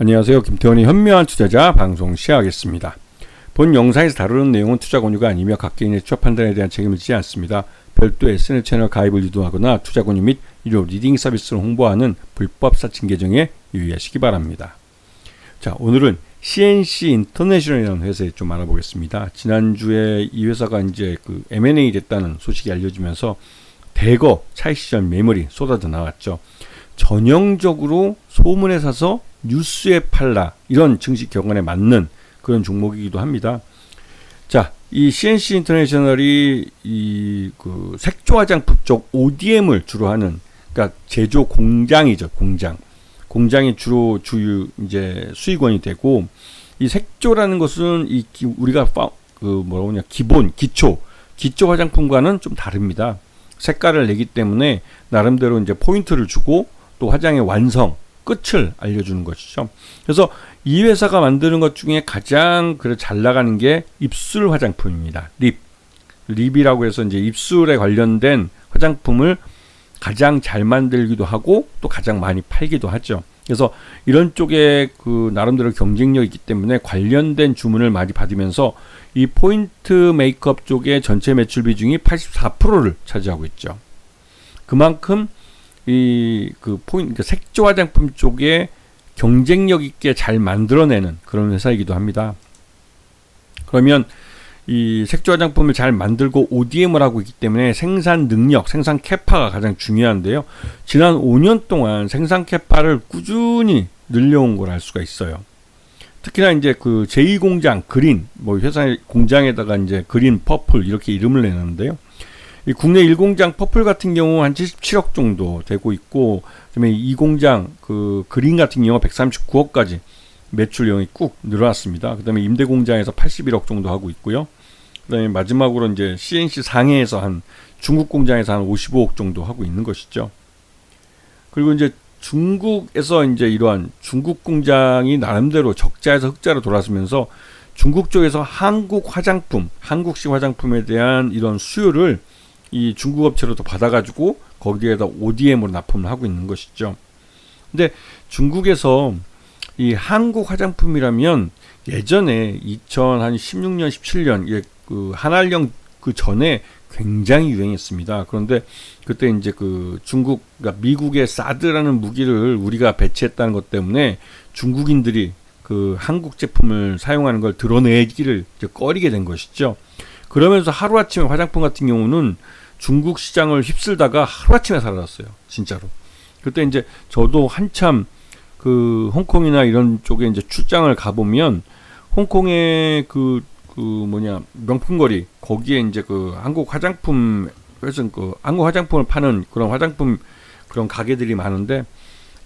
안녕하세요. 김태원의 현명한 투자자 방송 시작하겠습니다. 본 영상에서 다루는 내용은 투자 권유가 아니며 각개인의 투자 판단에 대한 책임을 지지 않습니다. 별도 SNS 채널 가입을 유도하거나 투자 권유 및 유료 리딩 서비스를 홍보하는 불법 사칭 계정에 유의하시기 바랍니다. 자, 오늘은 CNC 인터내셔널이라는 회사에 좀 알아보겠습니다. 지난주에 이 회사가 이제 그 M&A 됐다는 소식이 알려지면서 대거 차익 시절 매물이 쏟아져 나왔죠. 전형적으로 소문에 사서 뉴스에 팔라, 이런 증시 격언에 맞는 그런 종목이기도 합니다. 자, 이 CNC 인터내셔널이 이 그 색조 화장품 쪽 ODM을 주로 하는, 그러니까 제조 공장이죠. 공장이 주로 주요 이제 수익원이 되고, 이 색조라는 것은 우리가 기초 화장품과는 좀 다릅니다. 색깔을 내기 때문에 나름대로 이제 포인트를 주고 또 화장의 완성, 끝을 알려주는 것이죠. 그래서 이 회사가 만드는 것 중에 가장 잘 나가는 게 입술 화장품입니다. 립이라고 해서 이제 입술에 관련된 화장품을 가장 잘 만들기도 하고 또 가장 많이 팔기도 하죠. 그래서 이런 쪽에 그 나름대로 경쟁력이 있기 때문에 관련된 주문을 많이 받으면서 이 포인트 메이크업 쪽의 전체 매출 비중이 84%를 차지하고 있죠. 그만큼 색조 화장품 쪽에 경쟁력 있게 잘 만들어내는 그런 회사이기도 합니다. 그러면 이 색조 화장품을 잘 만들고 ODM을 하고 있기 때문에 생산 능력, 생산 캐파가 가장 중요한데요. 지난 5년 동안 생산 캐파를 꾸준히 늘려온 걸 알 수가 있어요. 특히나 이제 그 제2공장 그린, 회사 공장에다가 이제 그린, 퍼플 이렇게 이름을 내놨는데요. 이 국내 1공장 퍼플 같은 경우 한 77억 정도 되고 있고, 그다음에 2공장 그 그린 같은 경우 139억까지 매출량이 꾹 늘어났습니다. 그다음에 임대 공장에서 81억 정도 하고 있고요. 그다음에 마지막으로 이제 CNC 상해에서 한 중국 공장에서 한 55억 정도 하고 있는 것이죠. 그리고 이제 중국에서 이제 이러한 중국 공장이 나름대로 적자에서 흑자로 돌아서면서 중국 쪽에서 한국식 화장품에 대한 이런 수요를 이 중국 업체로도 받아가지고 거기에다 ODM으로 납품을 하고 있는 것이죠. 근데 중국에서 이 한국 화장품이라면 예전에 2016년, 17년 그 한알령 그 전에 굉장히 유행했습니다. 그런데 그때 이제 그러니까 미국의 사드라는 무기를 우리가 배치했다는 것 때문에 중국인들이 그 한국 제품을 사용하는 걸 드러내기를 이제 꺼리게 된 것이죠. 그러면서 하루아침에 화장품 같은 경우는 중국 시장을 휩쓸다가 하루아침에 사라졌어요. 진짜로. 그때 이제 저도 한참 그 홍콩이나 이런 쪽에 이제 출장을 가보면 홍콩의 명품거리, 거기에 이제 그 한국 화장품, 그래서 한국 화장품을 파는 그런 가게들이 많은데,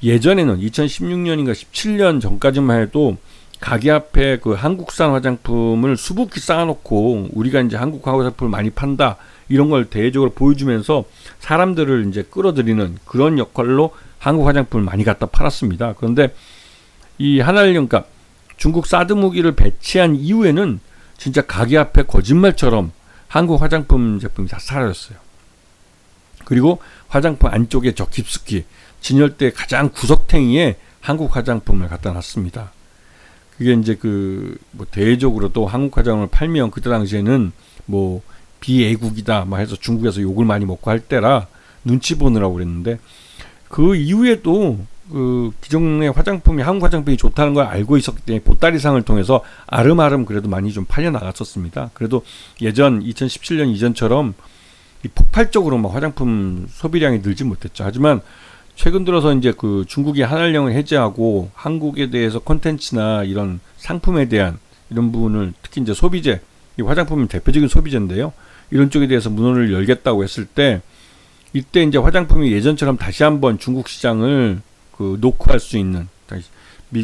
예전에는 2016년인가 17년 전까지만 해도 가게 앞에 그 한국산 화장품을 수북히 쌓아놓고 우리가 이제 한국 화장품을 많이 판다, 이런 걸 대외적으로 보여주면서 사람들을 이제 끌어들이는 그런 역할로 한국 화장품을 많이 갖다 팔았습니다. 그런데 이 한알령, 그러니까 중국 사드 무기를 배치한 이후에는 진짜 가게 앞에 거짓말처럼 한국 화장품 제품이 다 사라졌어요. 그리고 화장품 안쪽에 저 깊숙이 진열대 가장 구석탱이에 한국 화장품을 갖다 놨습니다. 그게 이제 대외적으로도 한국 화장품을 팔면 그때 당시에는 비애국이다 해서 중국에서 욕을 많이 먹고 할 때라 눈치 보느라고 그랬는데, 그 이후에도 그 기존의 화장품이 한국 화장품이 좋다는 걸 알고 있었기 때문에 보따리상을 통해서 아름아름 그래도 많이 좀 팔려 나갔었습니다. 그래도 예전 2017년 이전처럼 폭발적으로 화장품 소비량이 늘지 못했죠. 하지만 최근 들어서 이제 그 중국이 한알령을 해제하고 한국에 대해서 콘텐츠나 이런 상품에 대한 이런 부분을, 특히 이제 소비재, 이 화장품은 대표적인 소비재인데요. 이런 쪽에 대해서 문을 열겠다고 했을 때, 이때 이제 화장품이 예전처럼 다시 한번 중국 시장을 노크할 수 있는,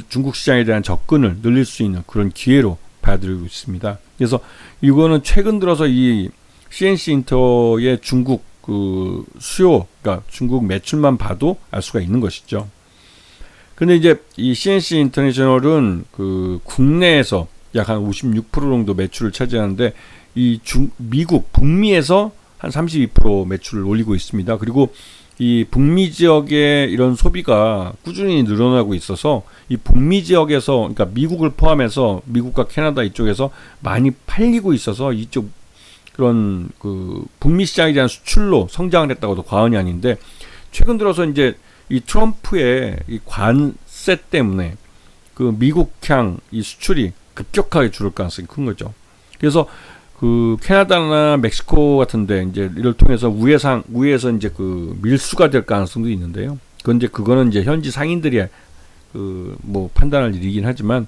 중국 시장에 대한 접근을 늘릴 수 있는 그런 기회로 받아들이고 있습니다. 그래서 이거는 최근 들어서 이 CNC 인터의 중국 수요, 그러니까 중국 매출만 봐도 알 수가 있는 것이죠. 근데 이제 이 CNC 인터내셔널은 국내에서 약 한 56% 정도 매출을 차지하는데, 이 미국, 북미에서 한 32% 매출을 올리고 있습니다. 그리고 이 북미 지역의 이런 소비가 꾸준히 늘어나고 있어서 이 북미 지역에서, 그러니까 미국을 포함해서 미국과 캐나다 이쪽에서 많이 팔리고 있어서 이쪽 그런 그 북미 시장에 대한 수출로 성장을 했다고도 과언이 아닌데, 최근 들어서 이제 이 트럼프의 이 관세 때문에 그 미국향 이 수출이 급격하게 줄을 가능성이 큰 거죠. 그래서 그 캐나다나 멕시코 같은데 이제 이를 통해서 우회에서 이제 그 밀수가 될 가능성도 있는데요. 그거는 이제 현지 상인들이 그 뭐 판단할 일이긴 하지만,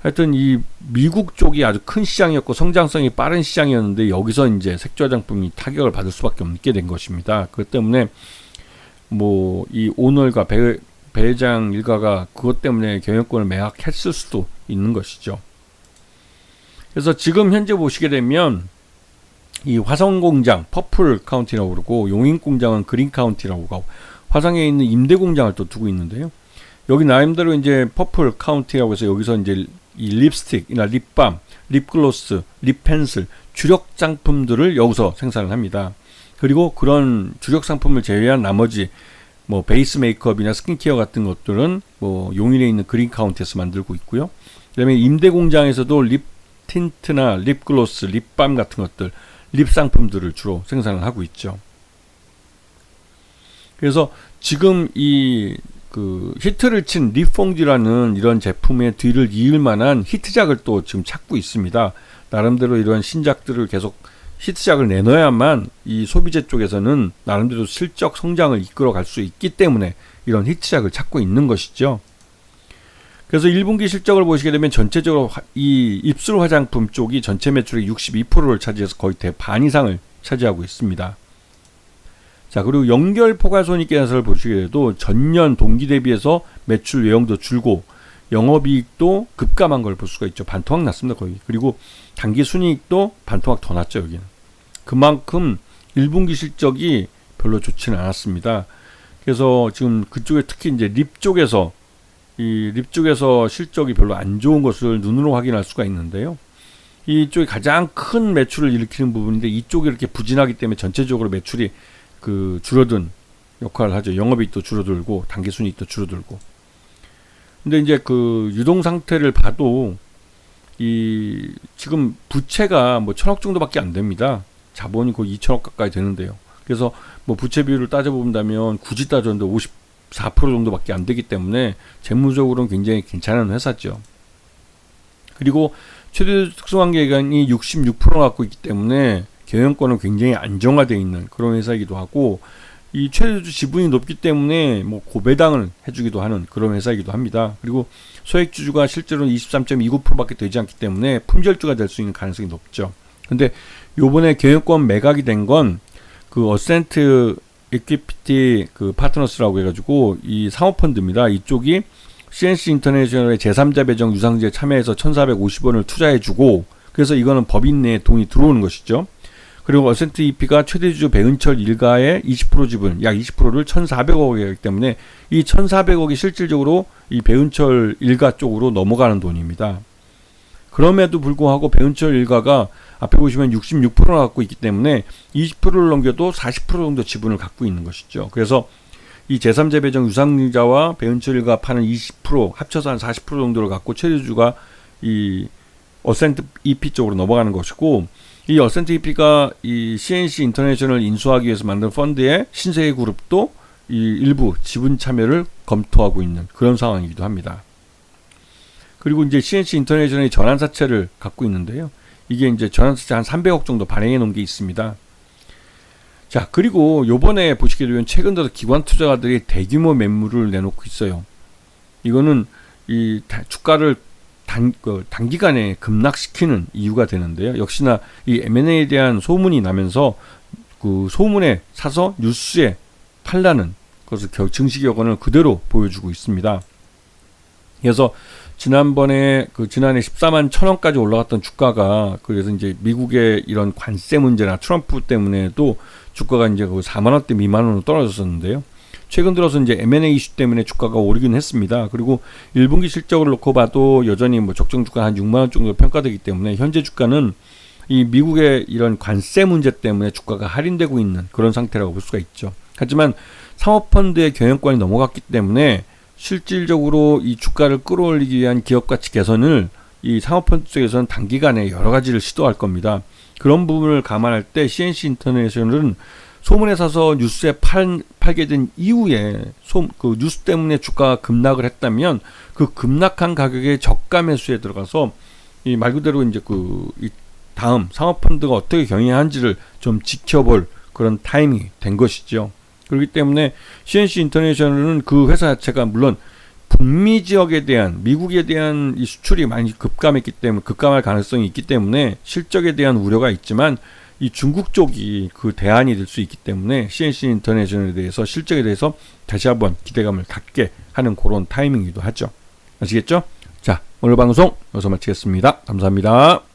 하여튼 이 미국 쪽이 아주 큰 시장이었고 성장성이 빠른 시장이었는데, 여기서 이제 색조 화장품이 타격을 받을 수밖에 없게 된 것입니다. 그것 때문에 뭐 이 오널과 배 회장 일가가 그것 때문에 경영권을 매각했을 수도 있는 것이죠. 그래서 지금 현재 보시게 되면 이 화성 공장 퍼플 카운티라고 그러고, 용인 공장은 그린 카운티라고 하고, 화성에 있는 임대 공장을 또 두고 있는데요. 여기 나름대로 이제 퍼플 카운티라고 해서 여기서 이제 이 립스틱이나 립밤, 립글로스, 립펜슬, 주력 상품들을 여기서 생산을 합니다. 그리고 그런 주력 상품을 제외한 나머지 뭐 베이스 메이크업이나 스킨케어 같은 것들은 뭐 용인에 있는 그린 카운티에서 만들고 있고요. 그다음에 임대 공장에서도 립 틴트나 립글로스, 립밤 같은 것들, 립 상품들을 주로 생산을 하고 있죠. 그래서 지금 이 그 히트를 친 립퐁듀라는 이런 제품의 뒤를 이을 만한 히트작을 또 지금 찾고 있습니다. 나름대로 이런 신작들을 계속 히트작을 내놔야만 이 소비재 쪽에서는 나름대로 실적 성장을 이끌어 갈 수 있기 때문에 이런 히트작을 찾고 있는 것이죠. 그래서 1분기 실적을 보시게 되면 전체적으로 이 입술 화장품 쪽이 전체 매출의 62%를 차지해서 거의 대반 이상을 차지하고 있습니다. 자, 그리고 연결 포괄손익계산서를 보시게 돼도 전년 동기 대비해서 매출 외형도 줄고 영업이익도 급감한 걸 볼 수가 있죠. 반토막 났습니다, 거의. 그리고 당기순이익도 반토막 더 났죠, 여기는. 그만큼 1분기 실적이 별로 좋지는 않았습니다. 그래서 지금 그쪽에 특히 이제 립 쪽에서 실적이 별로 안 좋은 것을 눈으로 확인할 수가 있는데요. 이쪽이 가장 큰 매출을 일으키는 부분인데, 이쪽이 이렇게 부진하기 때문에 전체적으로 매출이 그 줄어든 역할을 하죠. 영업이익도 줄어들고 당기순이익도 줄어들고. 근데 이제 그 유동 상태를 봐도 이 지금 부채가 뭐 1,000억 정도밖에 안 됩니다. 자본이 거의 2,000억 가까이 되는데요. 그래서 뭐 부채 비율을 따져본다면 굳이 따졌는데 54% 정도밖에 안 되기 때문에 재무적으로는 굉장히 괜찮은 회사죠. 그리고 최대 특수관계기간이 66% 갖고 있기 때문에 경영권은 굉장히 안정화되어 있는 그런 회사이기도 하고, 이 최대주 지분이 높기 때문에 뭐 고배당을 해주기도 하는 그런 회사이기도 합니다. 그리고 소액주주가 실제로는 23.29%밖에 되지 않기 때문에 품절주가 될 수 있는 가능성이 높죠. 근데 요번에 경영권 매각이 된 건 그 어센트 이퀴티 그 파트너스라고 해가지고 이 사모펀드입니다. 이쪽이 CNC 인터내셔널의 제3자 배정 유상증에 참여해서 1,450원을 투자해주고, 그래서 이거는 법인 내에 돈이 들어오는 것이죠. 그리고 어센트 EP가 최대주주 배은철 일가의 20% 지분, 약 20%를 1,400억이기 때문에 이 1,400억이 실질적으로 이 배은철 일가 쪽으로 넘어가는 돈입니다. 그럼에도 불구하고 배은철 일가가 앞에 보시면 66%를 갖고 있기 때문에 20%를 넘겨도 40% 정도 지분을 갖고 있는 것이죠. 그래서 이 제3자 배정 유상증자와 배은철 일가 파는 20% 합쳐서 한 40% 정도를 갖고 최대주주가 이 어센트 EP 쪽으로 넘어가는 것이고, 이 어센트 EP가 이 CNC 인터내셔널 인수하기 위해서 만든 펀드의 신세계 그룹도 이 일부 지분 참여를 검토하고 있는 그런 상황이기도 합니다. 그리고 이제 CNC 인터내셔널이 전환사채를 갖고 있는데요. 이게 이제 전환사채 한 300억 정도 발행해 놓은 게 있습니다. 자, 그리고 요번에 보시게 되면 최근 들어 기관 투자가들이 대규모 매물을 내놓고 있어요. 이거는 이 주가를 단기간에 급락시키는 이유가 되는데요. 역시나 이 M&A에 대한 소문이 나면서 그 소문에 사서 뉴스에 팔라는 것을 증시 격언을 그대로 보여주고 있습니다. 그래서 지난해 14만 1,000원까지 올라갔던 주가가, 그래서 이제 미국의 이런 관세 문제나 트럼프 때문에도 주가가 이제 4만 원대 미만으로 떨어졌었는데요. 최근 들어서 이제 M&A 이슈 때문에 주가가 오르긴 했습니다. 그리고 1분기 실적을 놓고 봐도 여전히 뭐 적정 주가 한 6만 원 정도 평가되기 때문에 현재 주가는 이 미국의 이런 관세 문제 때문에 주가가 할인되고 있는 그런 상태라고 볼 수가 있죠. 하지만 사모펀드의 경영권이 넘어갔기 때문에 실질적으로 이 주가를 끌어올리기 위한 기업 가치 개선을 이 사모펀드 쪽에서는 단기간에 여러 가지를 시도할 겁니다. 그런 부분을 감안할 때 CNC 인터내셔널은 소문에 사서 뉴스에 팔게 된 이후에 그 뉴스 때문에 주가가 급락을 했다면 그 급락한 가격의 저가 매수에 들어가서 이 말 그대로 이제 이 다음 사모펀드가 어떻게 경영하는지를 좀 지켜볼 그런 타이밍이 된 것이죠. 그렇기 때문에 CNC 인터내셔널은 그 회사 자체가 물론 북미 지역에 대한 미국에 대한 이 수출이 많이 급감할 가능성이 있기 때문에 실적에 대한 우려가 있지만 이 중국 쪽이 그 대안이 될 수 있기 때문에 CNC 인터내셔널에 대해서 실적에 대해서 다시 한번 기대감을 갖게 하는 그런 타이밍이기도 하죠. 아시겠죠? 자, 오늘 방송 여기서 마치겠습니다. 감사합니다.